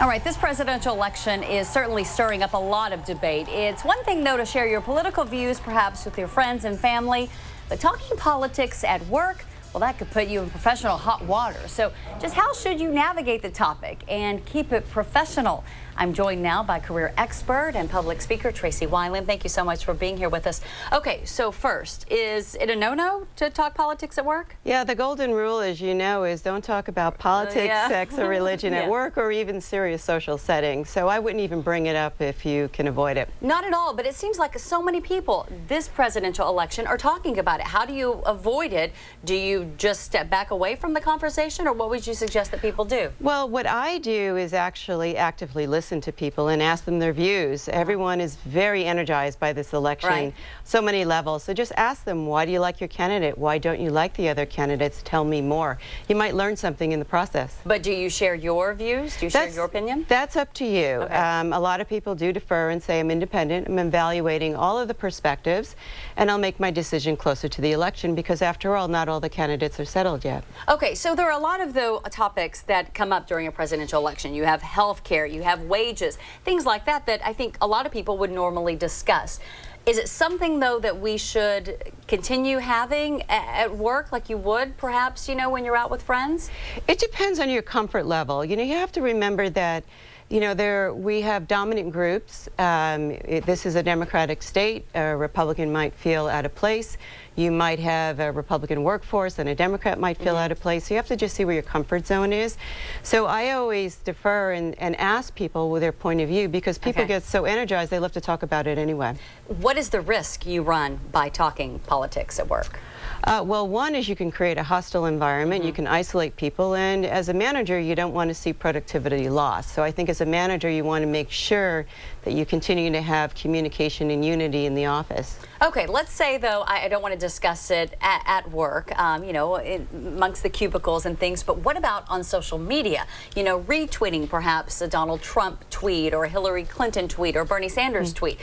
All right, this presidential election is certainly stirring up a lot of debate. It's one thing, though, to share your political views, perhaps with your friends and family, but talking politics at work, well, that could put you in professional hot water. So just how should you navigate the topic and keep it professional? I'm joined now by career expert and public speaker Tracey Wilen. Thank you so much for being here with us. Okay, so first, is it a no-no to talk politics at work? Yeah, the golden rule, as you know, is don't talk about politics, sex, or religion at work, or even serious social settings. So I wouldn't even bring it up if you can avoid it. Not at all, but it seems like so many people this presidential election are talking about it. How do you avoid it? Do you just step back away from the conversation, or what would you suggest that people do? Well, what I do is actually actively listen to people and ask them their views. Everyone is very energized by this election, so many levels. So just ask them, why do you like your candidate? Why don't you like the other candidates? Tell me more. You might learn something in the process. But do you share your views? Do you share your opinion? That's up to you. Okay. A lot of people do defer and say, I'm independent. I'm evaluating all of the perspectives, and I'll make my decision closer to the election, because after all, not all the candidates are settled yet. Okay, so there are a lot of topics that come up during a presidential election. You have health care, you have wages, things like that that I think a lot of people would normally discuss. Is it something, though, that we should continue having at work like you would, perhaps, you know, when you're out with friends? It depends on your comfort level. You know, you have to remember that, you know, we have dominant groups. This is a Democratic state. A Republican might feel out of place. You might have a Republican workforce and a Democrat might feel out of place. So you have to just see where your comfort zone is. So I always defer and ask people with their point of view, because people get so energized they love to talk about it anyway. What is the risk you run by talking politics at work? Well, one is you can create a hostile environment. You can isolate people, and as a manager, you don't want to see productivity loss. So I think as a manager, you want to make sure that you continue to have communication and unity in the office. Okay, let's say, though, I don't want to discuss it at work, you know, amongst the cubicles and things, but what about on social media? You know, retweeting perhaps a Donald Trump tweet or a Hillary Clinton tweet or Bernie Sanders tweet.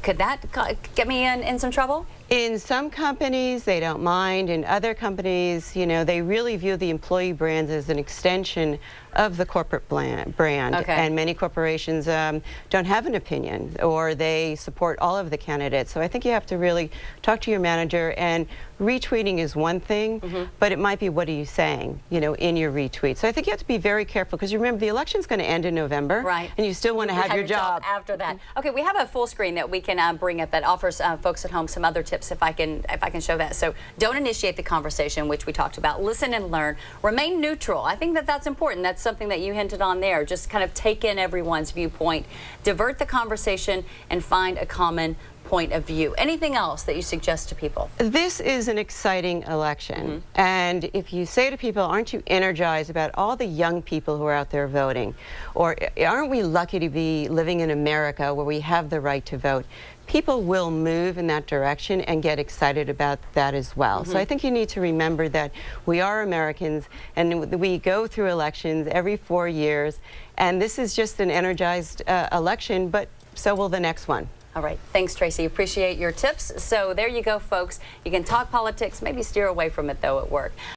Could that get me in some trouble? In some companies, they don't mind. In other companies, you know, they really view the employee brands as an extension of the corporate brand. And many corporations don't have an opinion, or they support all of the candidates. So I think you have to really talk to your manager, and retweeting is one thing, but it might be, what are you saying, you know, in your retweet. So I think you have to be very careful, because you remember the election's going to end in November, and you still want to have your job after that. Okay, we have a full screen that we can bring up that offers folks at home some other tips, if I can show that. So don't initiate the conversation, which we talked about. Listen and learn. Remain neutral. I think that's important. That's something that you hinted on there. Just kind of take in everyone's viewpoint, divert the conversation, and find a common point of view. Anything else that you suggest to people? This is an exciting election, and if you say to people, aren't you energized about all the young people who are out there voting, or aren't we lucky to be living in America where we have the right to vote, people will move in that direction and get excited about that as well. So I think you need to remember that we are Americans, and we go through elections every 4 years, and this is just an energized election, but so will the next one. All right. Thanks, Tracey. Appreciate your tips. So there you go, folks. You can talk politics, maybe steer away from it, though, at work.